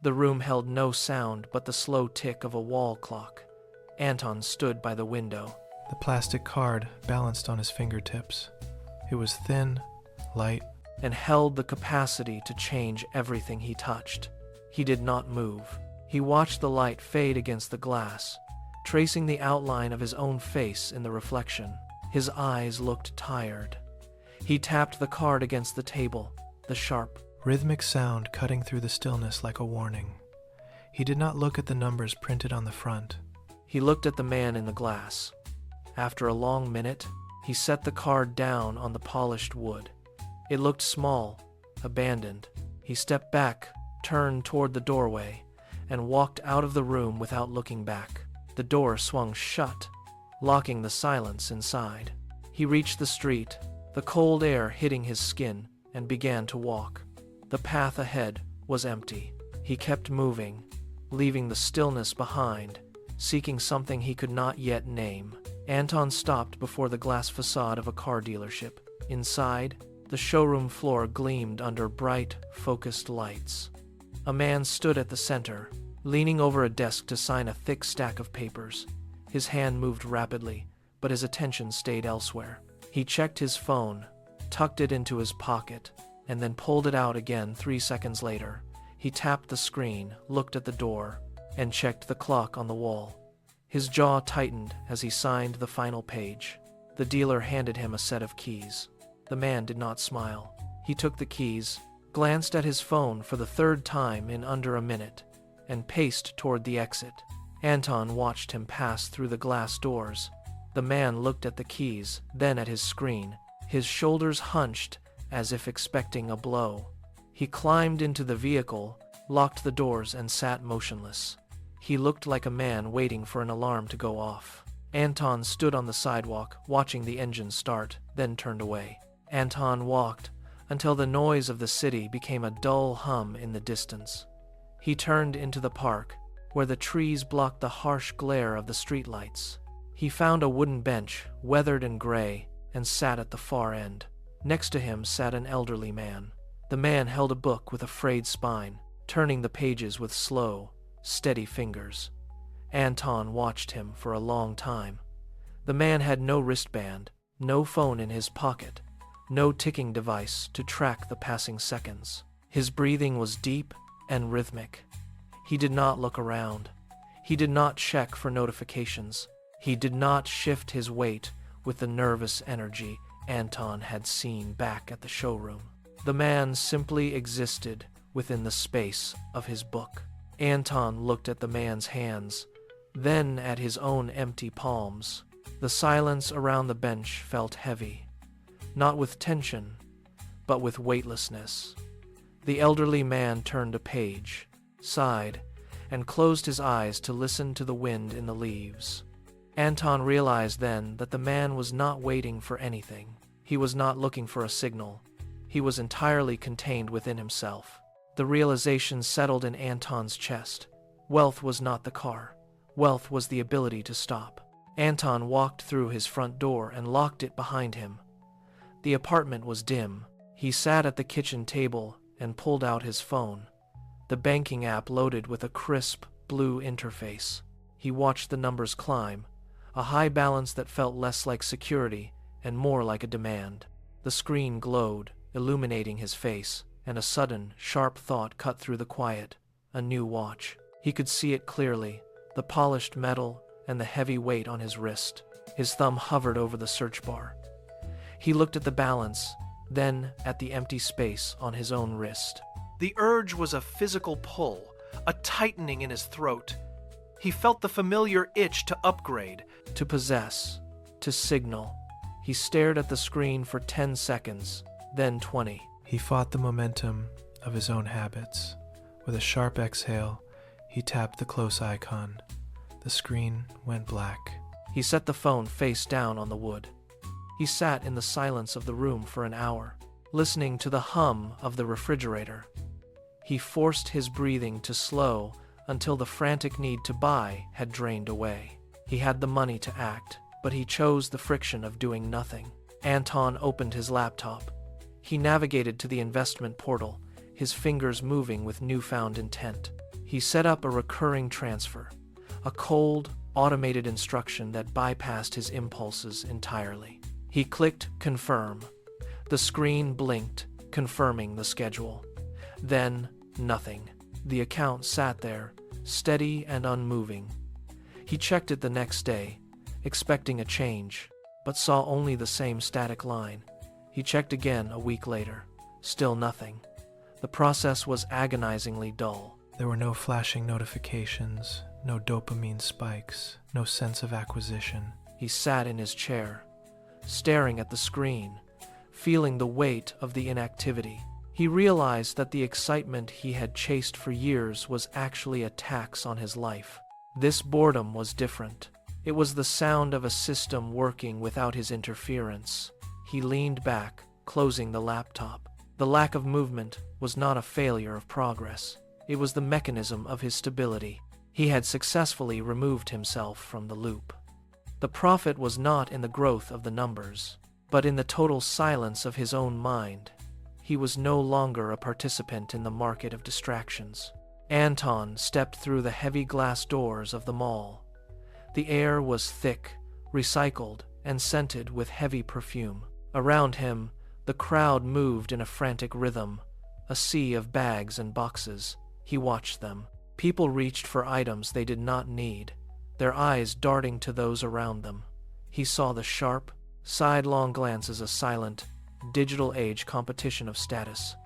The room held no sound but the slow tick of a wall clock. Anton stood by the window. The plastic card balanced on his fingertips. It was thin, light, and held the capacity to change everything he touched. He did not move. He watched the light fade against the glass, tracing the outline of his own face in the reflection. His eyes looked tired. He tapped the card against the table, the sharp, rhythmic sound cutting through the stillness like a warning. He did not look at the numbers printed on the front. He looked at the man in the glass. After a long minute, he set the card down on the polished wood. It looked small, abandoned. He stepped back, turned toward the doorway, and walked out of the room without looking back. The door swung shut, locking the silence inside. He reached the street, the cold air hitting his skin, and began to walk. The path ahead was empty. He kept moving, leaving the stillness behind, seeking something he could not yet name. Anton stopped before the glass facade of a car dealership. Inside, the showroom floor gleamed under bright, focused lights. A man stood at the center, leaning over a desk to sign a thick stack of papers. His hand moved rapidly, but his attention stayed elsewhere. He checked his phone, tucked it into his pocket, and then pulled it out again 3 seconds later. He tapped the screen, looked at the door, and checked the clock on the wall. His jaw tightened as he signed the final page. The dealer handed him a set of keys. The man did not smile. He took the keys, glanced at his phone for the third time in under a minute, and paced toward the exit. Anton watched him pass through the glass doors. The man looked at the keys, then at his screen, his shoulders hunched as if expecting a blow. He climbed into the vehicle, locked the doors, and sat motionless. He looked like a man waiting for an alarm to go off. Anton stood on the sidewalk, watching the engine start, then turned away. Anton walked until the noise of the city became a dull hum in the distance. He turned into the park, where the trees blocked the harsh glare of the streetlights. He found a wooden bench, weathered and gray, and sat at the far end. Next to him sat an elderly man. The man held a book with a frayed spine, turning the pages with slow, steady fingers. Anton watched him for a long time. The man had no wristband, no phone in his pocket, no ticking device to track the passing seconds. His breathing was deep and rhythmic. He did not look around. He did not check for notifications. He did not shift his weight with the nervous energy Anton had seen back at the showroom. The man simply existed within the space of his book. Anton looked at the man's hands, then at his own empty palms. The silence around the bench felt heavy, not with tension, but with weightlessness. The elderly man turned a page, sighed, and closed his eyes to listen to the wind in the leaves. Anton realized then that the man was not waiting for anything. He was not looking for a signal. He was entirely contained within himself. The realization settled in Anton's chest. Wealth was not the car. Wealth was the ability to stop. Anton walked through his front door and locked it behind him. The apartment was dim. He sat at the kitchen table and pulled out his phone. The banking app loaded with a crisp, blue interface. He watched the numbers climb, a high balance that felt less like security and more like a demand. The screen glowed, illuminating his face, and a sudden, sharp thought cut through the quiet. A new watch. He could see it clearly, the polished metal and the heavy weight on his wrist. His thumb hovered over the search bar. He looked at the balance, then at the empty space on his own wrist. The urge was a physical pull, a tightening in his throat. He felt the familiar itch to upgrade, to possess, to signal. He stared at the screen for 10 seconds, then 20. He fought the momentum of his own habits. With a sharp exhale, he tapped the close icon. The screen went black. He set the phone face down on the wood. He sat in the silence of the room for an hour, listening to the hum of the refrigerator. He forced his breathing to slow until the frantic need to buy had drained away. He had the money to act, but he chose the friction of doing nothing. Anton opened his laptop. He navigated to the investment portal, his fingers moving with newfound intent. He set up a recurring transfer, a cold, automated instruction that bypassed his impulses entirely. He clicked confirm. The screen blinked, confirming the schedule. Then, nothing. The account sat there, steady and unmoving. He checked it the next day, expecting a change, but saw only the same static line. He checked again a week later. Still nothing. The process was agonizingly dull. There were no flashing notifications, no dopamine spikes, no sense of acquisition. He sat in his chair, staring at the screen, feeling the weight of the inactivity. He realized that the excitement he had chased for years was actually a tax on his life. This boredom was different. It was the sound of a system working without his interference. He leaned back, closing the laptop. The lack of movement was not a failure of progress. It was the mechanism of his stability. He had successfully removed himself from the loop. The profit was not in the growth of the numbers, but in the total silence of his own mind. He was no longer a participant in the market of distractions. Anton stepped through the heavy glass doors of the mall. The air was thick, recycled, and scented with heavy perfume. Around him, the crowd moved in a frantic rhythm, a sea of bags and boxes. He watched them. People reached for items they did not need, their eyes darting to those around them. He saw the sharp, sidelong glances, a silent, digital age competition of status.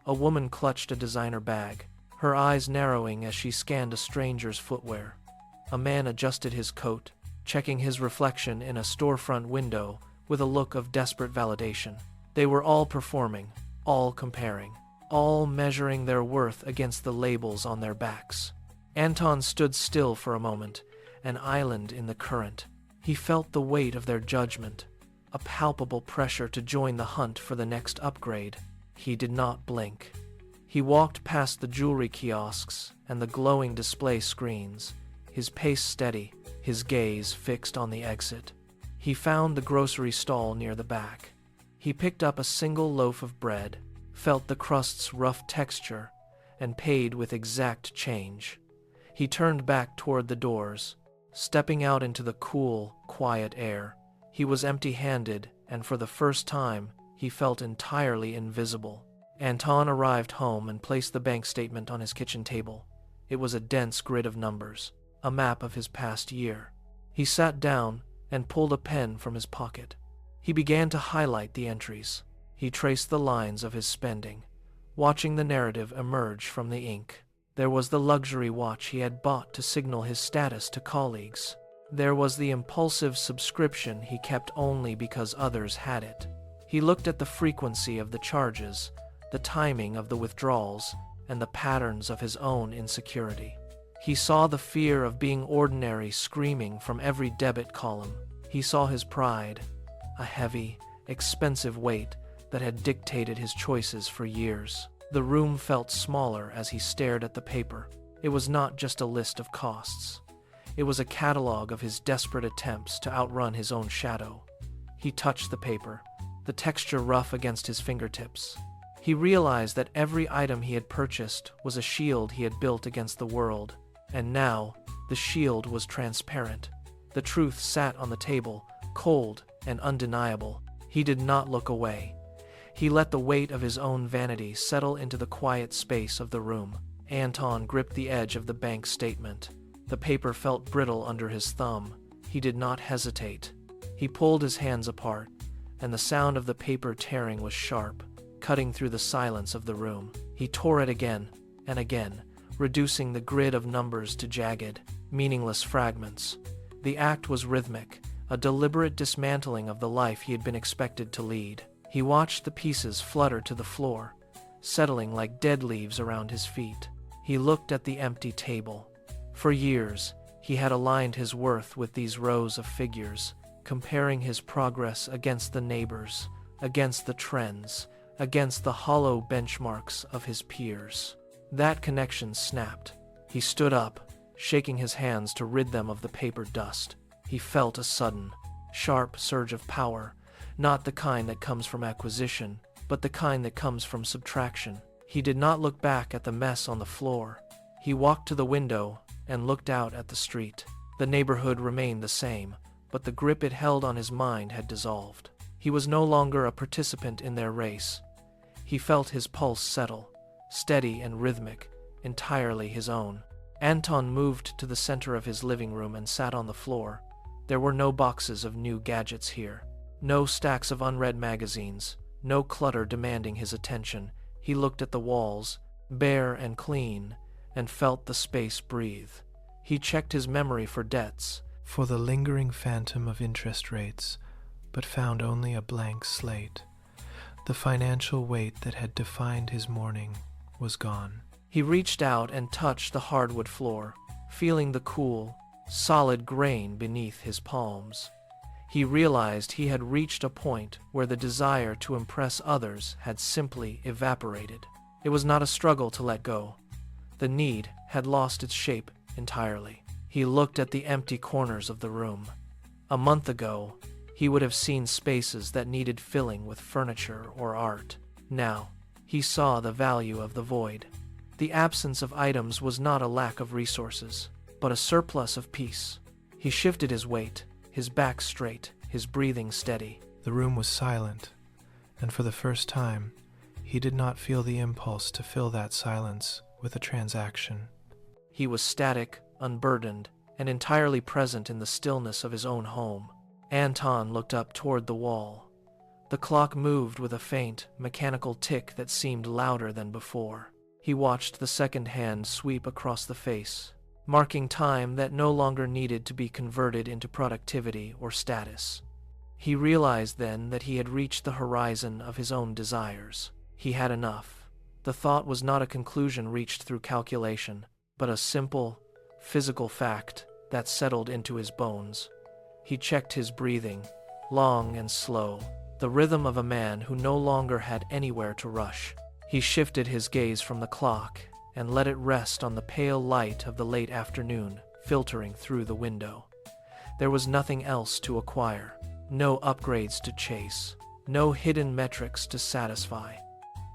A woman clutched a designer bag, her eyes narrowing as she scanned a stranger's footwear. A man adjusted his coat, checking his reflection in a storefront window with a look of desperate validation. They were all performing, all comparing, all measuring their worth against the labels on their backs. Anton stood still for a moment, an island in the current. He felt the weight of their judgment, a palpable pressure to join the hunt for the next upgrade. He did not blink. He walked past the jewelry kiosks and the glowing display screens, his pace steady, his gaze fixed on the exit. He found the grocery stall near the back. He picked up a single loaf of bread, felt the crust's rough texture, and paid with exact change. He turned back toward the doors, stepping out into the cool, quiet air. He was empty-handed, and for the first time, he felt entirely invisible. Anton arrived home and placed the bank statement on his kitchen table. It was a dense grid of numbers, a map of his past year. He sat down and pulled a pen from his pocket. He began to highlight the entries. He traced the lines of his spending, watching the narrative emerge from the ink. There was the luxury watch he had bought to signal his status to colleagues. There was the impulsive subscription he kept only because others had it. He looked at the frequency of the charges, the timing of the withdrawals, and the patterns of his own insecurity. He saw the fear of being ordinary screaming from every debit column. He saw his pride, a heavy, expensive weight that had dictated his choices for years. The room felt smaller as he stared at the paper. It was not just a list of costs. It was a catalog of his desperate attempts to outrun his own shadow. He touched the paper, the texture rough against his fingertips. He realized that every item he had purchased was a shield he had built against the world, and now the shield was transparent. The truth sat on the table, cold and undeniable. He did not look away. He let the weight of his own vanity settle into the quiet space of the room. Anton gripped the edge of the bank statement. The paper felt brittle under his thumb. He did not hesitate. He pulled his hands apart, and the sound of the paper tearing was sharp, cutting through the silence of the room. He tore it again and again, reducing the grid of numbers to jagged, meaningless fragments. The act was rhythmic, a deliberate dismantling of the life he had been expected to lead. He watched the pieces flutter to the floor, settling like dead leaves around his feet. He looked at the empty table. For years, he had aligned his worth with these rows of figures, comparing his progress against the neighbors, against the trends, against the hollow benchmarks of his peers. That connection snapped. He stood up, shaking his hands to rid them of the paper dust. He felt a sudden, sharp surge of power, not the kind that comes from acquisition, but the kind that comes from subtraction. He did not look back at the mess on the floor. He walked to the window and looked out at the street. The neighborhood remained the same, but the grip it held on his mind had dissolved. He was no longer a participant in their race. He felt his pulse settle, steady and rhythmic, entirely his own. Anton moved to the center of his living room and sat on the floor. There were no boxes of new gadgets here, no stacks of unread magazines, no clutter demanding his attention. He looked at the walls, bare and clean, and felt the space breathe. He checked his memory for debts, for the lingering phantom of interest rates, but found only a blank slate. The financial weight that had defined his morning was gone. He reached out and touched the hardwood floor, feeling the cool, solid grain beneath his palms. He realized he had reached a point where the desire to impress others had simply evaporated. It was not a struggle to let go. The need had lost its shape entirely. He looked at the empty corners of the room. A month ago, he would have seen spaces that needed filling with furniture or art. Now, he saw the value of the void. The absence of items was not a lack of resources, but a surplus of peace. He shifted his weight, his back straight, his breathing steady. The room was silent, and for the first time, he did not feel the impulse to fill that silence with a transaction. He was static, unburdened, and entirely present in the stillness of his own home. Anton looked up toward the wall. The clock moved with a faint, mechanical tick that seemed louder than before. He watched the second hand sweep across the face, marking time that no longer needed to be converted into productivity or status. He realized then that he had reached the horizon of his own desires. He had enough. The thought was not a conclusion reached through calculation, but a simple, physical fact that settled into his bones. He checked his breathing, long and slow, the rhythm of a man who no longer had anywhere to rush. He shifted his gaze from the clock and let it rest on the pale light of the late afternoon filtering through the window. There was nothing else to acquire, no upgrades to chase, no hidden metrics to satisfy.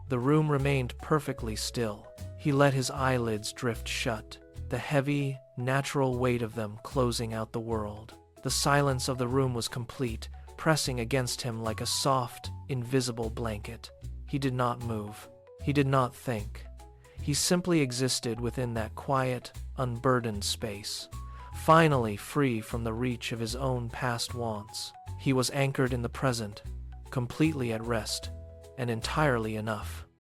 The room remained perfectly still. He let his eyelids drift shut, the heavy, natural weight of them closing out the world. The silence of the room was complete, pressing against him like a soft, invisible blanket. He did not move. He did not think. He simply existed within that quiet, unburdened space, finally free from the reach of his own past wants. He was anchored in the present, completely at rest, and entirely enough.